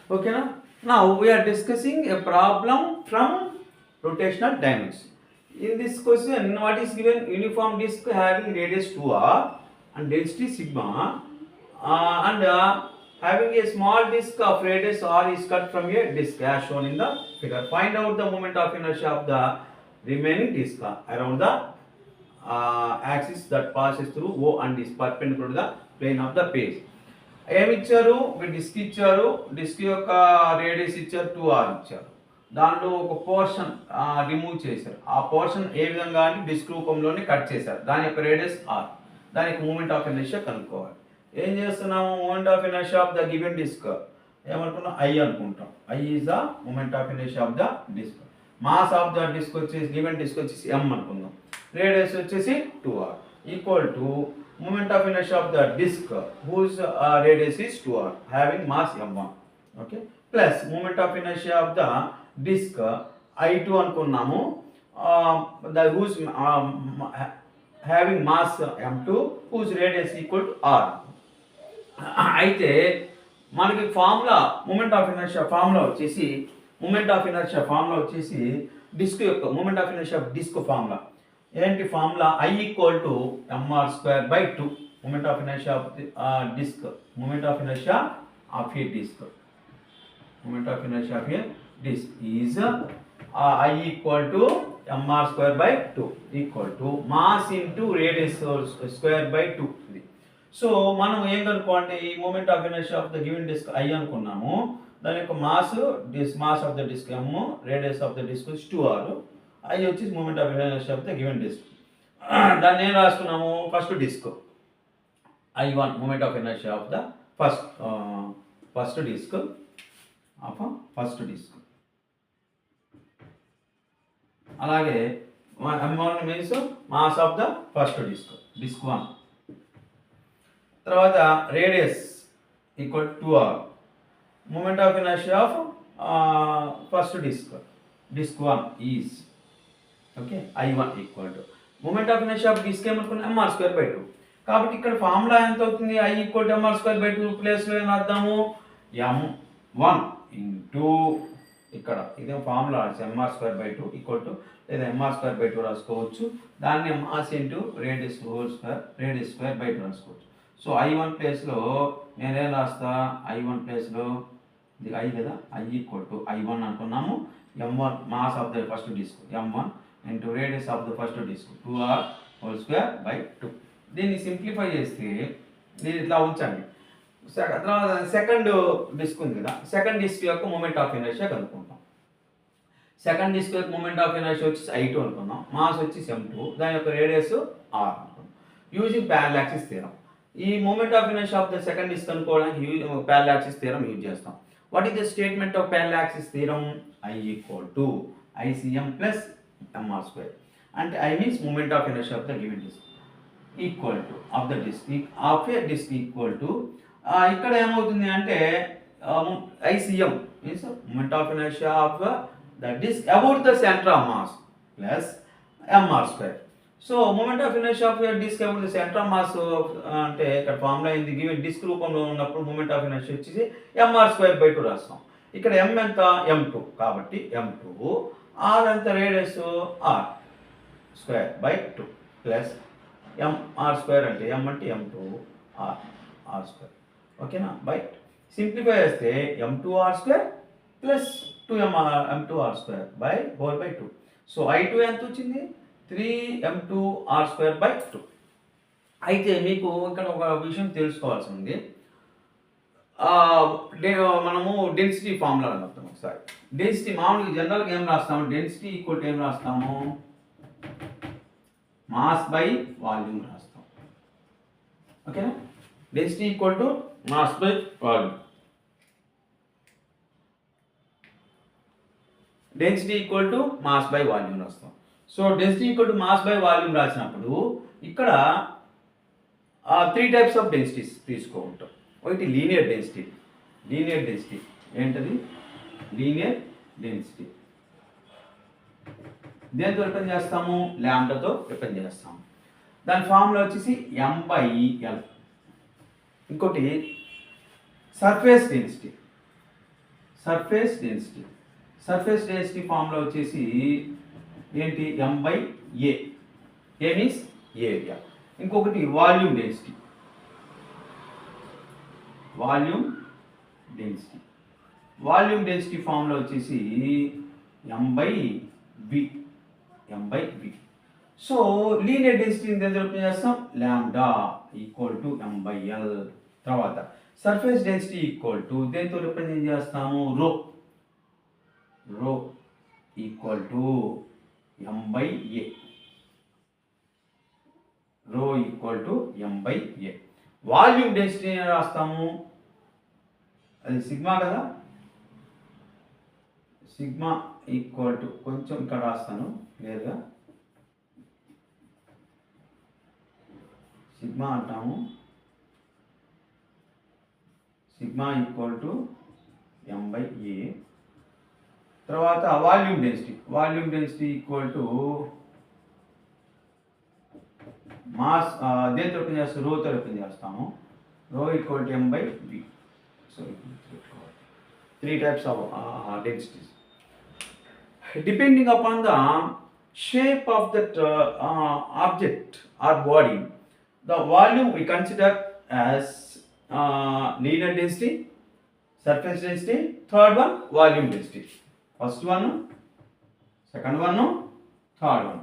Okay, now we are discussing a problem from rotational dynamics. In this question, what is given? Uniform disk having radius 2r and density sigma, and having a small disk of radius r is cut from a disk as shown in the figure. Find out the moment of inertia of the remaining disk around the axis that passes through O and is perpendicular to the plane of the page. ఏమి ఇచ్చారు? Disc ఇచ్చారు, disc యొక్క radius ఇచ్చారు, 2r ఇచ్చారు. దాంట్లో ఒక portion remove చేశారు. ఆ పోర్షన్ ఏ విధంగా అంటే డిస్క్ రూపంలోనే కట్ చేశారు. దాని యొక్క రేడియస్ r. దానికి మూమెంట్ ఆఫ్ ఇనర్షియా కనుక్కోవాలి. ఏం చేస్తున్నాము? Moment of inertia of the given disc ఏమనుకున్నాం? I అనుకుంటాం. I is the moment of inertia of the disc. Mass of the disc వచ్చేసి గివెన్ డిస్క్ వచ్చేసి m అనుకుందాం. రేడియస్ వచ్చేసి 2r equal to moment of inertia of the disk whose radius is 2r having mass m1, okay, plus moment of inertia of the disk I2 అనుకున్నాము, the whose having mass m2 whose radius equal to r. అయితే మనకి formula moment of inertia formula వచ్చేసి disc యొక్క moment of inertia disc formula ఏంటి? Formula I equal to mr²/2 moment of inertia of disc, moment of inertia of a disc, moment of inertia of a disc is I equal to mr²/2 equal to mass into radius square. ఇది so మనం ఏం కనుక్కోండి? ఈ moment of inertia of the given disc I అనుకున్నాము, దాని యొక్క mass of the disc m, radius of the disc 2r, I వచ్చేసి moment of inertia of the given disc. దాన్ని ఏం రాసుకున్నాము? First disc I1 moment of inertia of the first disc. అలాగే m1 means mass of the first disc 1. తర్వాత radius equal 2r, moment of inertia of first disc 1 is okay I1 equal to moment of inertia of disc ఏమనుకున్నాం? mr²/2. కాబట్టి ఇక్కడ formula ఎంత అవుతుంది? I equal to mr²/2 ప్లేస్లో ఏం రాద్దాము? m1 into ఇక్కడ ఇదేం ఫార్ములా mr²/2 ఈక్వల్ టు, లేదా mr²/2 రాసుకోవచ్చు, దాన్ని మాస్ ఇంటూ రేడియస్ స్క్వేర్/2 రాసుకోవచ్చు. సో I1 ప్లేస్లో నేనేం రాస్తా? I1 ప్లేస్లో ఇది I కదా, I ఈక్వల్ టు I1 అనుకున్నాము, m1 mass of the first disc m1 into radius of the first disc 2r² దీన్ని సింప్లిఫై చేస్తే దీన్ని ఇట్లా ఉంచండి. తర్వాత సెకండ్ డిస్క్ ఉంది కదా, సెకండ్ డిస్క్ యొక్క మూమెంట్ ఆఫ్ ఇనర్షియా కనుక్కుంటాం. సెకండ్ డిస్క్ యొక్క మూమెంట్ ఆఫ్ ఇనర్షియా వచ్చేసి I2 అనుకున్నాం, మాస్ వచ్చేసి m2, దాని యొక్క రేడియస్ r అనుకున్నాం. యూజింగ్ ప్యారలల్ యాక్సిస్ థియరం ఈ moment of inertia of the second disc అనుకోవడానికి ప్యారలల్ యాక్సిస్ థియరం యూజ్ చేస్తాం. What is the statement of parallel axis theorem? I equal to ICM plus mr², అంటే I means moment of inertia of the given disc equal to of the disc equal to ఇక్కడ ఏమవుతుంది అంటే ICM means moment of inertia of the disc about the centre of mass plus mr². So moment of inertia of disc about the centre of mass అంటే ఇక్కడ formula అయింది given disc రూపంలో ఉన్నప్పుడు moment of inertia వచ్చేసి mr²/2 రాస్తాం. ఇక్కడ m ఎంత? m2, కాబట్టి m2, r ఎంత? రేడియస్ r²/2 ప్లస్ mr² అంటే m అంటే m2 r², ఓకేనా? బై సింప్లిఫై చేస్తే m2r² plus 2m2r²/2. So I2 ఎంత వచ్చింది? 3m2r²/2. అయితే మీకు ఇక్కడ ఒక విషయం తెలుసుకోవాల్సి ఉంది. మనము డెన్సిటీ ఫార్ములా రాస్తాం ఒకసారి. డెన్సిటీ మామూలుగా జనరల్గా ఏం రాస్తాము? డెన్సిటీ ఈక్వల్ టు ఏం రాస్తాము? మాస్ బై వాల్యూమ్ రాస్తాం, ఓకేనా? Density equal to mass by volume. Density equal to mass by volume రాస్తాం. So density equal to mass by volume రాసినప్పుడు ఇక్కడ 3 టైప్స్ ఆఫ్ డెన్సిటీస్ తీసుకోఉంటాం. ఒకటి లీనియర్ డెన్సిటీ ఏంటది? లీనియర్ డెన్సిటీ దేంతో రిప్రజెంట్ చేస్తాము? లాంబ్డాతో రిప్రజెంట్ చేస్తాము. దాని ఫార్ములా వచ్చేసి m/l. ఇంకోటి surface density surface density. Surface density formula వచ్చేసి ఏంటి, M/A. A means area. ఇంకొకటి volume density. Volume density. Volume density formula వచ్చేసి M/V. సో లీనియర్ డెన్సిటీని దేంతో చేస్తాం, లాంబ్డా ఈక్వల్ టు M/L. తర్వాత సర్ఫేస్ డెన్సిటీ ఈక్వల్ టు దేంతో రిప్రజెంట్ చేస్తాము, రో ఈక్వల్ టు M/A. రో equal to M/A. Volume density రాస్తాము, అది సిగ్మా కదా, సిగ్మా ఈక్వల్ టు, కొంచెం ఇక్కడ రాస్తాను క్లియర్గా, సిగ్మా అంటాము, సిగ్మా ఈక్వల్ టు M/A. తర్వాత volume density equal to mass, దేంతో రిప్రజెంట్ చేస్తాం, రోతో రిప్రజెంట్ చేస్తాము, రో equal to M/V. So 3 types of densities. Depending upon the shape of that object or body, the volume we consider as linear density, surface density, third one volume density. First one, second one, third one.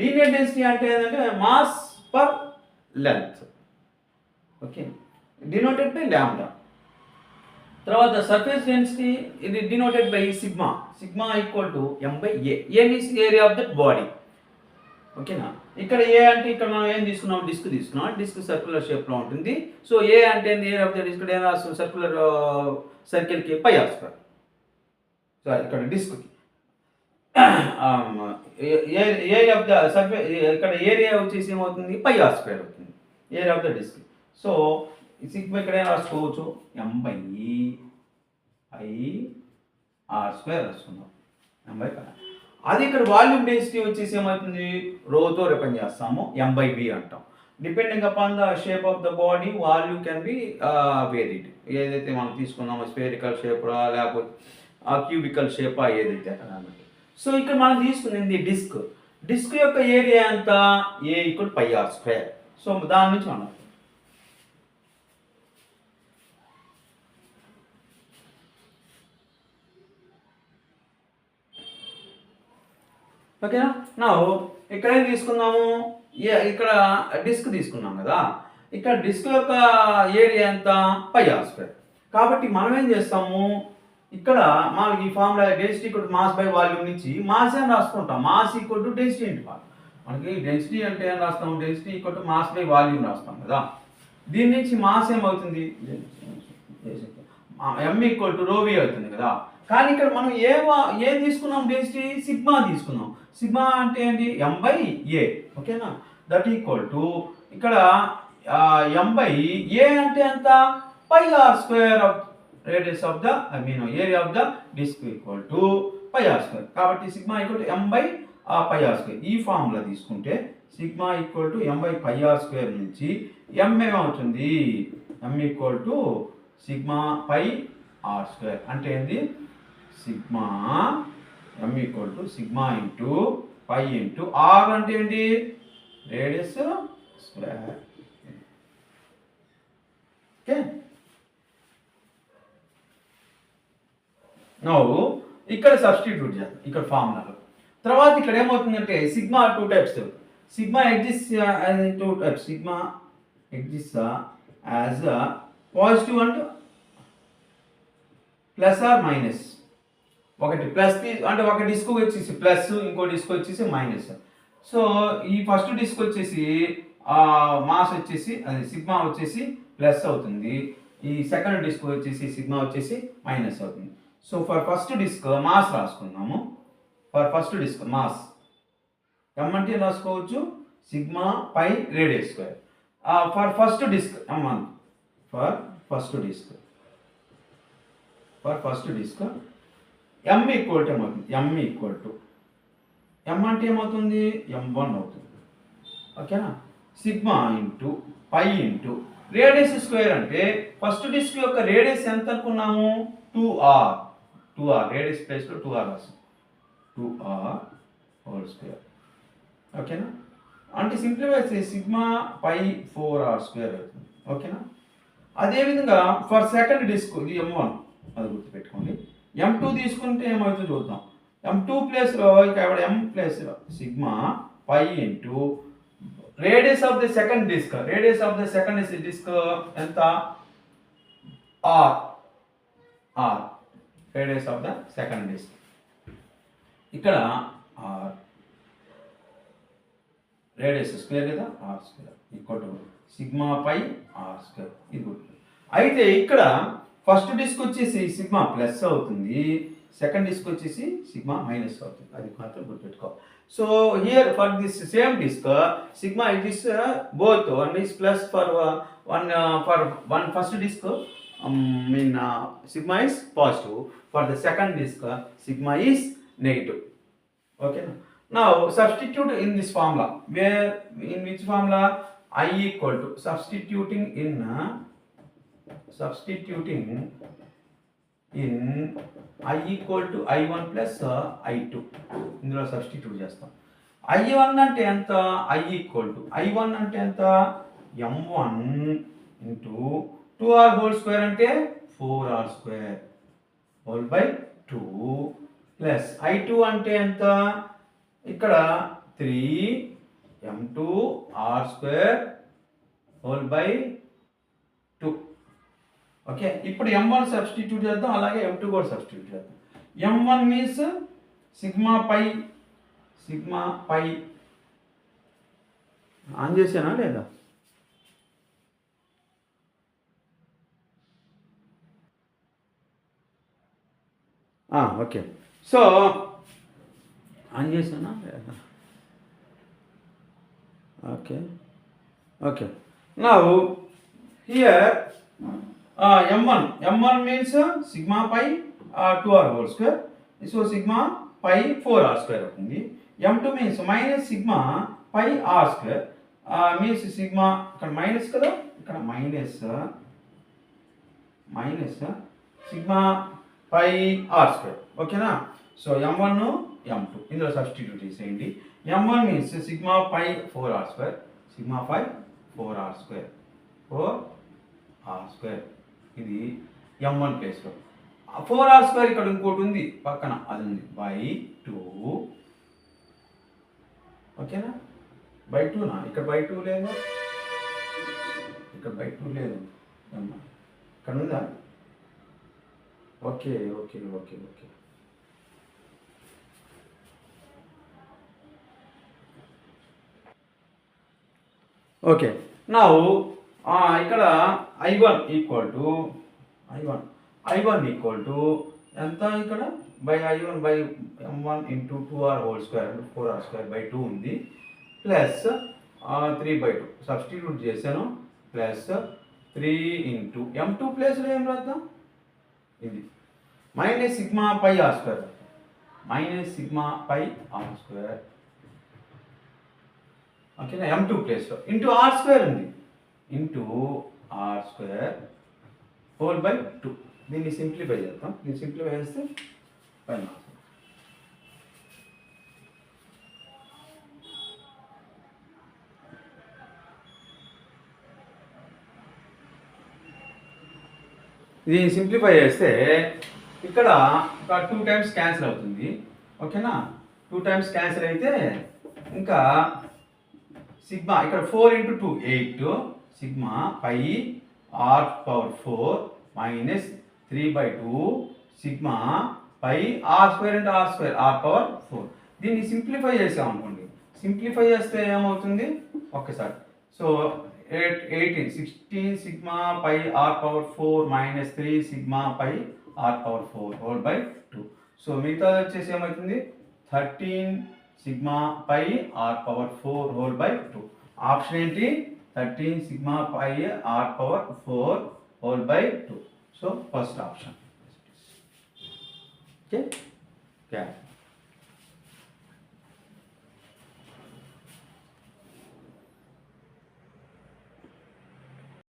Linear density అంటే ఏంటంటే mass per length, okay, denoted by lambda. తర్వాత surface density, ఇది denoted by sigma equal to M/A. A means area of that body, ఓకేనా. ఇక్కడ ఏ అంటే ఇక్కడ మనం ఏం తీసుకున్నాం, డిస్క్ సర్క్యులర్ షేప్లో ఉంటుంది. సో ఏ అంటే ఏరియా ఆఫ్ ద డిస్క్, ఏం రాస్తాం, సర్క్యులర్ సర్కిల్కి πr². సో ఇక్కడ డిస్క్కి ఏరియా ఆఫ్ ద సర్ఫేస్, ఇక్కడ ఏరియా వచ్చేసి ఏమవుతుంది, πr² అవుతుంది, area of the disc. So sigma ఇక్కడ ఏం రాసుకోవచ్చు, M/πr² రాసుకుందాం, M/πr. అది ఇక్కడ వాల్యూమ్ డెన్సిటీ వచ్చేసి ఏమవుతుంది, రోతో రిప్రజెంట్ చేస్తాము, M/V అంటాం. Depending upon the shape of the body, volume can be varied. ఏదైతే మనం తీసుకున్నామో స్ఫెరికల్ షేప్ లేకపోతే క్యూబికల్ షేపా, ఏదైతే అన్నమాట. సో ఇక్కడ మనం తీసుకునేది డిస్క్ యొక్క ఏరియా ఎంత, A = πr². సో దాని నుంచి మనం ఓకేనా. నా ఇక్కడ ఏం తీసుకున్నాము, ఇక్కడ డిస్క్ తీసుకున్నాం కదా, ఇక్కడ డిస్క్ యొక్క ఏరియా ఎంత, πr². కాబట్టి మనం ఏం చేస్తాము, ఇక్కడ మనకి ఈ formula density equal to mass by volume నుంచి మాస్ ఏం రాసుకుంటాం, mass equal to density into volume. మనకి డెన్సిటీ అంటే ఏం రాస్తాము, density equal to mass by volume రాస్తాం కదా. దీని నుంచి మాస్ ఏమవుతుంది, M = ρv అవుతుంది కదా. కానీ ఇక్కడ మనం ఏం తీసుకున్నాం, డెన్సిటీ సిగ్మా తీసుకున్నాం. సిగ్మా అంటే ఏంటి, M/A, ఓకేనా. దట్ ఈక్వల్ టు ఇక్కడ M/A అంటే ఎంత, πr² radius of the area of the disk equal to πr². కాబట్టి సిగ్మా ఈక్వల్ టు M/πr². ఈ ఫార్ములా తీసుకుంటే సిగ్మా ఈక్వల్ టు M/πr² నుంచి M ఏమవుతుంది, M equal to sigma πr². అంటే ఏంది, sigma M equal to sigma into π into r అంటే ఏంటి, radius square. Okay. Now ఇక్కడ సబ్స్టిట్యూట్ చేద్దాం ఇక్కడ ఫార్ములాలో. తర్వాత ఇక్కడ ఏమవుతుందంటే sigma 2 types. Sigma exist as 2 types. Sigma exist as positive and plus or minus. ఒకటి ప్లస్ అంటే ఒక డిస్క్ వచ్చేసి ప్లస్, ఇంకో డిస్క్ వచ్చేసి మైనస్. సో ఈ ఫస్ట్ డిస్క్ వచ్చేసి మాస్ వచ్చేసి అది సిగ్మా వచ్చేసి ప్లస్ అవుతుంది, ఈ సెకండ్ డిస్క్ వచ్చేసి సిగ్మా వచ్చేసి మైనస్ అవుతుంది. So for first disc mass రాసుకున్నాము. For first disc mass M అంటే రాసుకోవచ్చు sigma pi radius square. For first disc M1 for first disc M equal to ఏమవుతుంది, M ఈక్వల్ టు M అంటే ఏమవుతుంది, M1 అవుతుంది, ఓకేనా. Sigma into pi into radius square అంటే first disc యొక్క radius ఎంత అనుకున్నాము, 2r. 2r రేడియస్ ప్లేస్లో 2r రాస్తాం 2r హోల్ స్క్వేర్ ఓకేనా అంటే సింప్లిఫై చేస్తే సిగ్మా పై 4r స్క్వేర్ అవుతుంది ఓకేనా అదేవిధంగా ఫర్ సెకండ్ డిస్క్ ఇది M1 అది గుర్తుపెట్టుకోండి M2 తీసుకుంటే ఏమవుతుందో చూద్దాం M2 ప్లేస్లో ఇక్కడ M plus sigma pi into radius of the second disc ఎంత r radius of the second disc ఇక్కడ r రేడియస్ స్క్వేర్ కదా r square equal to sigma pi r square ఇది గుర్తు అయితే ఇక్కడ ఫస్ట్ డిస్క్ వచ్చేసి సిగ్మా ప్లస్ అవుతుంది second disc వచ్చేసి సిగ్మా మైనస్ అవుతుంది అది మాత్రం గుర్తుపెట్టుకోవాలి so here for this same disc sigma it is both one is plus for one first disc mean sigma is positive for the second disk sigma is negative okay now substitute in this formula where in which formula I equal to substituting in I equal to I1 plus I2 ఇందులో substitute చేస్తాం I1 అంటే ఎంత I equal to I1 అంటే ఎంత M1 into 2r whole square అంటే 4r square whole by 2 plus I2 అంటే ఎంత ఇక్కడ 3 m2 r square whole by 2 okay ఇప్పుడు M1 సబ్స్టిట్యూట్ చేద్దాం అలాగే M2 కూడా సబ్స్టిట్యూట్ చేద్దాం M1 means sigma pi on చేసానా లేదా ఓకే సో ఆన్ చేసానా లేదా okay now here M1 means sigma pi 2r whole square so sigma pi 4r square అవుతుంది M2 means minus sigma pi r square means sigma ఇక్కడ minus కదా ఇక్కడ minus sigma pi r square ఓకేనా so M1 M2 ఇందులో substitute చేసేయండి M1 means sigma pi 4r square sigma pi 4r square 4r square ఇది M1 ప్లేస్లో 4r square ఇక్కడ ఇంకోటి ఉంది పక్కన అది ఉంది బై 2 ఓకేనా బై 2 నా ఇక్కడ బై 2 లేదు ఇక్కడ బై 2 లేదు ఇక్కడ ఉందా ఓకే నౌ ఇక్కడ I1 ఈక్వల్ టు ఎంత ఇక్కడ by I1 by M1 into 2r whole square అంటే 4r స్క్వేర్ బై 2 ఉంది ప్లస్ 3/2 సబ్స్టిట్యూట్ చేశాను ప్లస్ 3 ఇంటూ M2 ప్లేస్లో ఏం రాద్దాం ఇది minus sigma pi r square ఓకేనా M2 ప్లేస్లో ఇంటూ ఆర్ స్క్వేర్ ఉంది into r square whole by 2 దీన్ని సింప్లిఫై చేద్దాం దీన్ని సింప్లిఫై చేస్తే పైన దీన్ని సింప్లిఫై చేస్తే ఇక్కడ ఒక 2 టైమ్స్ క్యాన్సిల్ అవుతుంది ఓకేనా 2 టైమ్స్ క్యాన్సిల్ అయితే ఇంకా సిగ్మా ఇక్కడ 4 into 2 8 sigma pi r power 4 minus 3/2 sigma pi r square అంటే ఆర్ స్క్వేర్ ఆర్ పవర్ 4 దీన్ని సింప్లిఫై చేసాం అనుకోండి సింప్లిఫై చేస్తే ఏమవుతుంది ఒక్కసారి so 16 sigma pi r power 4 minus 3 sigma pi r power 4 whole by 2 so మిగతాది వచ్చేసి ఏమవుతుంది 13 sigma pi r power 4 whole by 2 option ఏంటి 13 sigma pi r power 4 whole by 2. So first option. Okay.